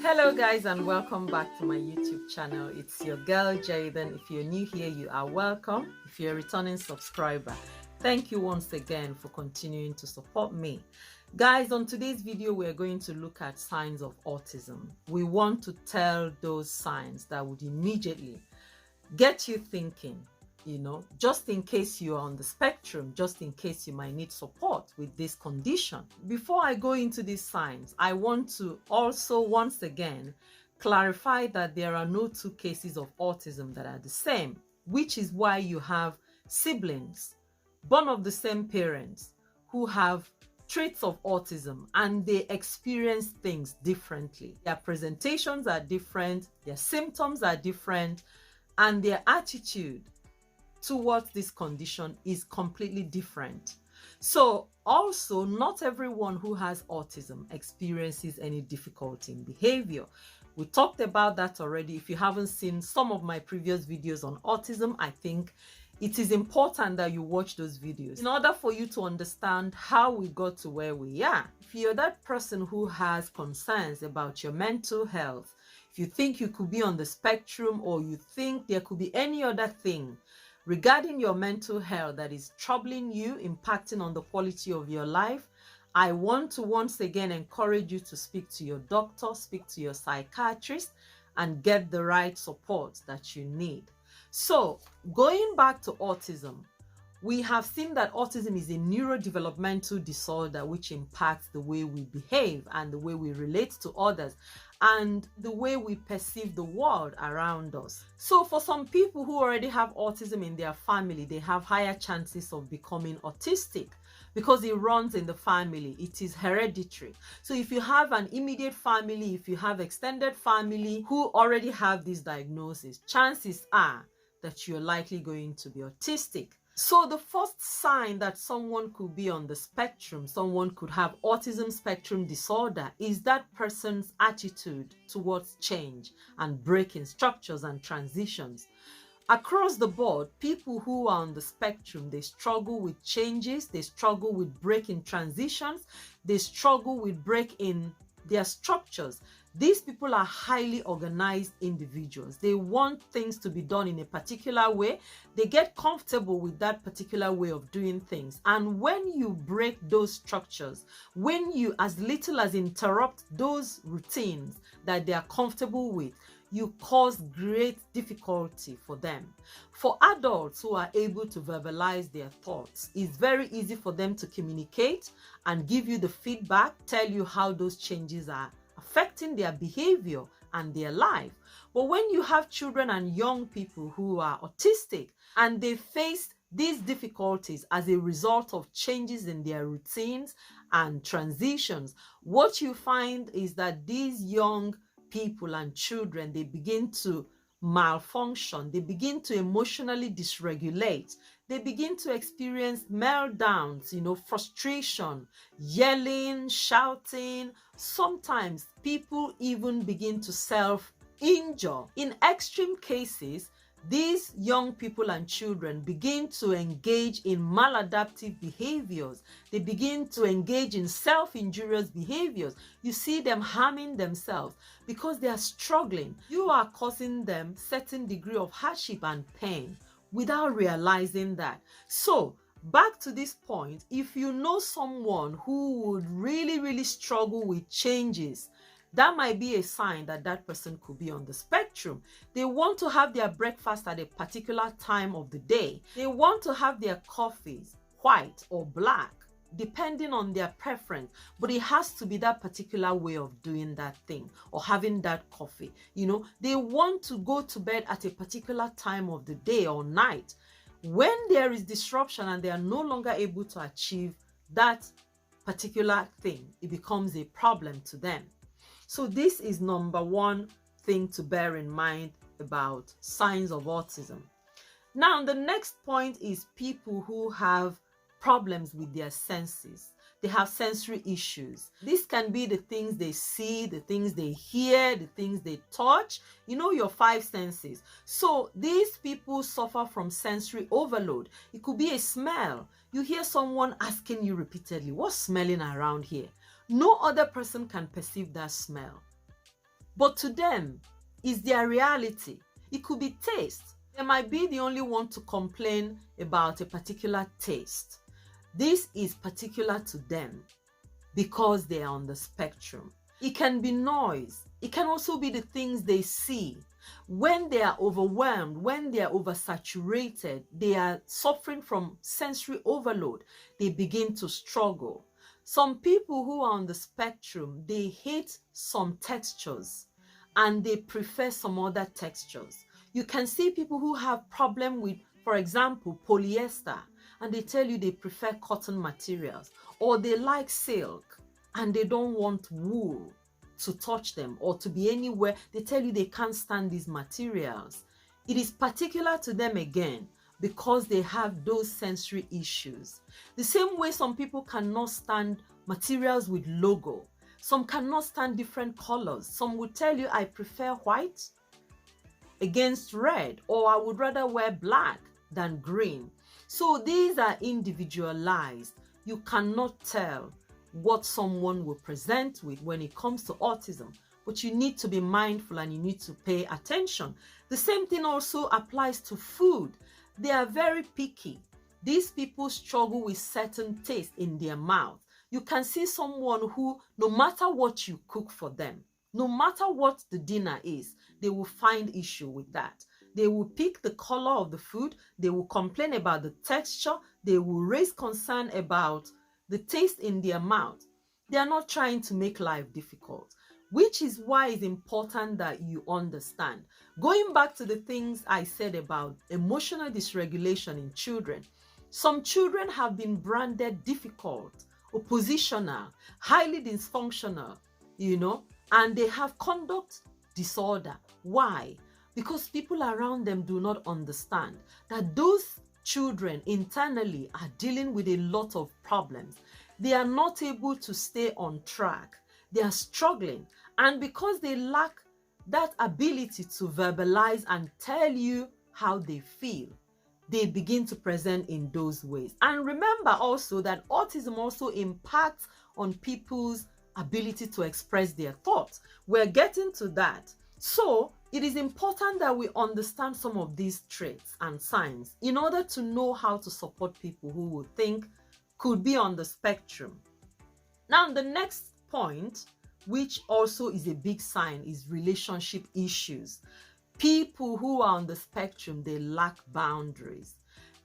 Hello guys, and welcome back to my YouTube channel. It's your girl Jaden. If you're new here, you are welcome. If you're a returning subscriber, thank you once again for continuing to support me. Guys, on today's video we're going to look at signs of autism. We want to tell those signs that would immediately get you thinking, just in case you're on the spectrum, just in case you might need support with this condition. Before I go into these signs, I want to also once again clarify that there are no two cases of autism that are the same, which is why you have siblings born of the same parents who have traits of autism and they experience things differently. Their presentations are different, their symptoms are different, and their attitude towards this condition is completely different. So also, not everyone who has autism experiences any difficulty in behavior. We talked about that already. If you haven't seen some of my previous videos on autism, I think it is important that you watch those videos in order for you to understand how we got to where we are. If you're that person who has concerns about your mental health, if you think you could be on the spectrum, or you think there could be any other thing regarding your mental health that is troubling you, impacting on the quality of your life, I want to once again encourage you to speak to your doctor, speak to your psychiatrist, and get the right support that you need. So, going back to autism, we have seen that autism is a neurodevelopmental disorder which impacts the way we behave and the way we relate to others and the way we perceive the world around us. So for some people who already have autism in their family, they have higher chances of becoming autistic because it runs in the family. It is hereditary. So if you have an immediate family, if you have extended family who already have this diagnosis, chances are that you're likely going to be autistic. So the first sign that someone could be on the spectrum, someone could have autism spectrum disorder, is that person's attitude towards change and breaking structures and transitions. Across the board, people who are on the spectrum, they struggle with changes, they struggle with breaking transitions, they struggle with breaking their structures. These people are highly organized individuals. They want things to be done in a particular way. They get comfortable with that particular way of doing things. And when you break those structures, when you as little as interrupt those routines that they are comfortable with, you cause great difficulty for them. For adults who are able to verbalize their thoughts, it's very easy for them to communicate and give you the feedback, tell you how those changes are affecting their behavior and their life. But when you have children and young people who are autistic and they face these difficulties as a result of changes in their routines and transitions, what you find is that these young people and children, they begin to malfunction, they begin to emotionally dysregulate, they begin to experience meltdowns, frustration, yelling, shouting. Sometimes people even begin to self-injure. In extreme cases, these young people and children begin to engage in maladaptive behaviors. They begin to engage in self-injurious behaviors. You see them harming themselves because they are struggling. You are causing them certain degree of hardship and pain without realizing that. So, back to this point, if you know someone who would really struggle with changes, that might be a sign that that person could be on the spectrum. They want to have their breakfast at a particular time of the day. They want to have their coffees white or black, depending on their preference, but it has to be that particular way of doing that thing or having that coffee. They want to go to bed at a particular time of the day or night. When there is disruption and they are no longer able to achieve that particular thing, it becomes a problem to them. So this is number one thing to bear in mind about signs of autism. Now, the next point is people who have problems with their senses. They have sensory issues. This can be the things they see, the things they hear, the things they touch, your five senses. So these people suffer from sensory overload. It could be a smell. You hear someone asking you repeatedly, what's smelling around here? No other person can perceive that smell. but to them, it's their reality. It could be taste. They might be the only one to complain about a particular taste. This is particular to them because they are on the spectrum. It can be noise. It can also be the things they see. When they are overwhelmed, when they are oversaturated, they are suffering from sensory overload. They begin to struggle. Some people who are on the spectrum, they hate some textures and they prefer some other textures. You can see people who have problem with, for example, polyester, and they tell you they prefer cotton materials, or they like silk and they don't want wool to touch them or to be anywhere. They tell you they can't stand these materials. It is particular to them again because they have those sensory issues. The same way some people cannot stand materials with logo. Some cannot stand different colors. Some would tell you, I prefer white against red, or I would rather wear black than green. So these are individualized. You cannot tell what someone will present with when it comes to autism, but you need to be mindful and you need to pay attention. The same thing also applies to food. They are very picky. These people struggle with certain taste in their mouth. You can see someone who, no matter what you cook for them, no matter what the dinner is, they will find issue with that. They will pick the color of the food. They will complain about the texture. They will raise concern about the taste in their mouth. They are not trying to make life difficult, which is why it's important that you understand. Going back to the things I said about emotional dysregulation in children, some children have been branded difficult, oppositional, highly dysfunctional, and they have conduct disorder. Why? Because people around them do not understand that those children internally are dealing with a lot of problems. They are not able to stay on track. They are struggling. And because they lack that ability to verbalize and tell you how they feel, they begin to present in those ways. And remember also that autism also impacts on people's ability to express their thoughts. We're getting to that. So it is important that we understand some of these traits and signs in order to know how to support people who would think could be on the spectrum. Now, the next point, which also is a big sign, is relationship issues. People who are on the spectrum, they lack boundaries.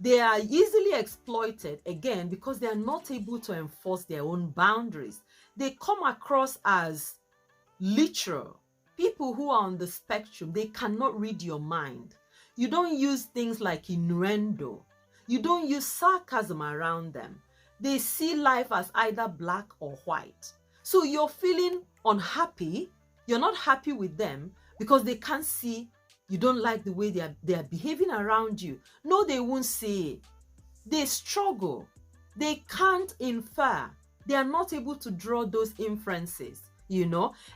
They are easily exploited, again, because they are not able to enforce their own boundaries. They come across as literal. People who are on the spectrum, they cannot read your mind. You don't use things like innuendo. You don't use sarcasm around them. They see life as either black or white. So you're feeling unhappy. You're not happy with them because they can't see you don't like the way they are behaving around you. No, they won't say it. They struggle. They can't infer. They are not able to draw those inferences.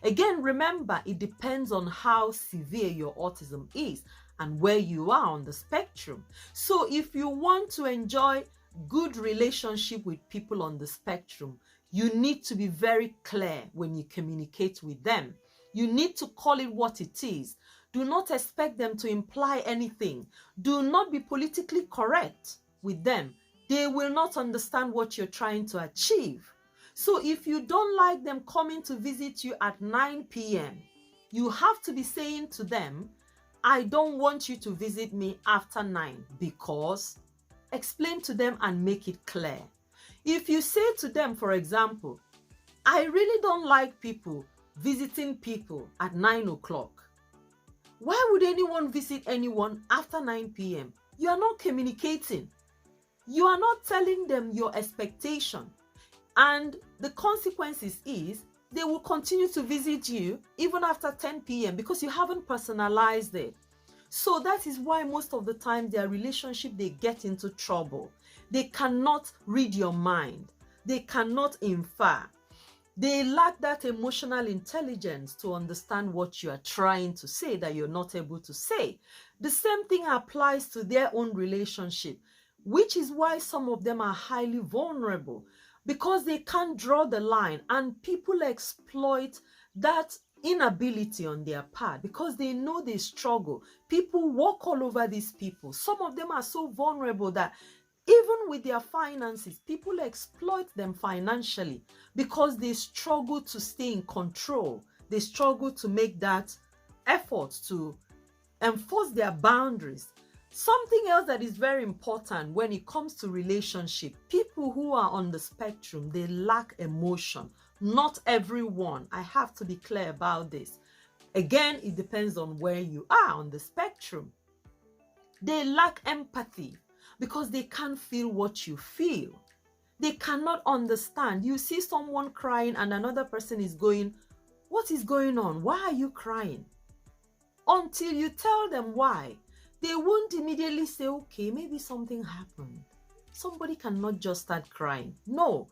Again, remember, it depends on how severe your autism is and where you are on the spectrum. So if you want to enjoy good relationship with people on the spectrum, you need to be very clear when you communicate with them. You need to call it what it is. Do not expect them to imply anything. Do not be politically correct with them. They will not understand what you're trying to achieve. So if you don't like them coming to visit you at 9 p.m., you have to be saying to them, I don't want you to visit me after 9 because, explain to them and make it clear. If you say to them, for example, I really don't like people visiting people at 9 o'clock. Why would anyone visit anyone after 9 p.m.? You are not communicating. You are not telling them your expectation. And the consequences is they will continue to visit you even after 10 p.m. because you haven't personalized it. So that is why most of the time their relationship, they get into trouble. They cannot read your mind. They cannot infer. They lack that emotional intelligence to understand what you are trying to say that you're not able to say. The same thing applies to their own relationship, which is why some of them are highly vulnerable because they can't draw the line, and people exploit that inability on their part, because they know they struggle. People walk all over these people. Some of them are so vulnerable that even with their finances, people exploit them financially because they struggle to stay in control. They struggle to make that effort to enforce their boundaries. Something else that is very important when it comes to relationship, people who are on the spectrum, they lack emotion. Not everyone. I have to be clear about this. Again, it depends on where you are on the spectrum. They lack empathy because they can't feel what you feel. They cannot understand. You see someone crying and another person is going, "What is going on? Why are you crying?" Until you tell them why, they won't immediately say, "Okay, maybe something happened." Somebody cannot just start crying. No,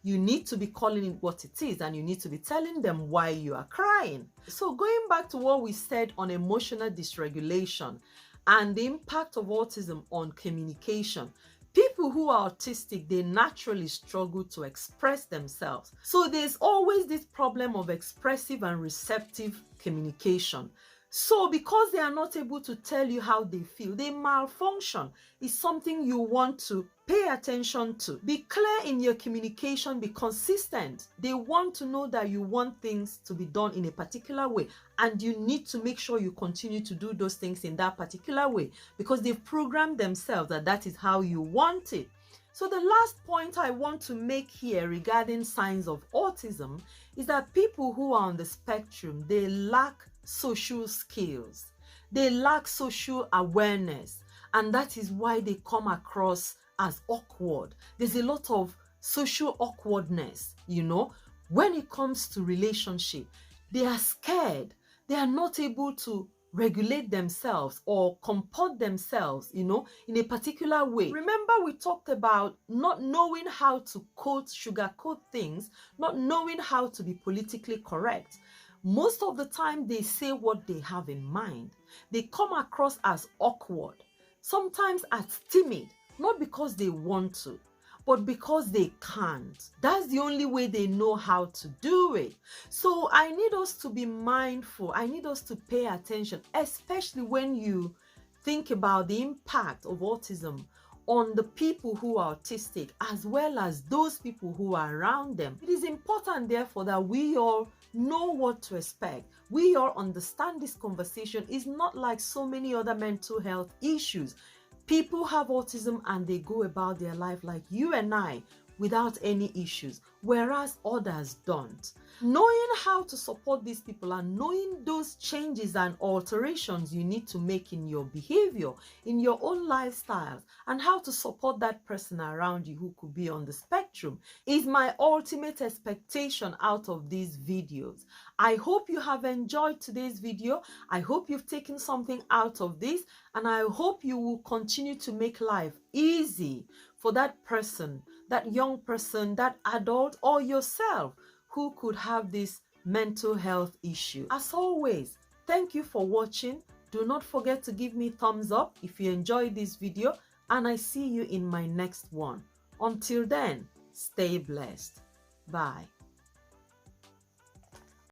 you need to be calling it what it is, and you need to be telling them why you are crying. So going back to what we said on emotional dysregulation and the impact of autism on communication, people who are autistic, they naturally struggle to express themselves. So there's always this problem of expressive and receptive communication. So because they are not able to tell you how they feel, they malfunction. It's something you want to pay attention to. Be clear in your communication, be consistent. They want to know that you want things to be done in a particular way, and you need to make sure you continue to do those things in that particular way because they've programmed themselves that that is how you want it. So the last point I want to make here regarding signs of autism is that people who are on the spectrum, they lack social skills. They lack social awareness, and that is why they come across as awkward. There's a lot of social awkwardness, when it comes to relationship. They are scared. They are not able to regulate themselves or comport themselves, in a particular way. Remember, we talked about not knowing how to sugarcoat things, not knowing how to be politically correct. Most of the time, they say what they have in mind. They come across as awkward, sometimes as timid, not because they want to, but because they can't. That's the only way they know how to do it. So I need us to be mindful. I need us to pay attention, especially when you think about the impact of autism on the people who are autistic, as well as those people who are around them. It is important, therefore, that we all know what to expect. We all understand this conversation is not like so many other mental health issues. People have autism and they go about their life like you and I without any issues, whereas others don't. Knowing how to support these people and knowing those changes and alterations you need to make in your behavior, in your own lifestyle, and how to support that person around you who could be on the spectrum is my ultimate expectation out of these videos. I hope you have enjoyed today's video. I hope you've taken something out of this, and I hope you will continue to make life easy for that person, that young person, that adult, or yourself who could have this mental health issue. As always, thank you for watching. Do not forget to give me thumbs up if you enjoyed this video, and I see you in my next one. Until then, stay blessed. Bye.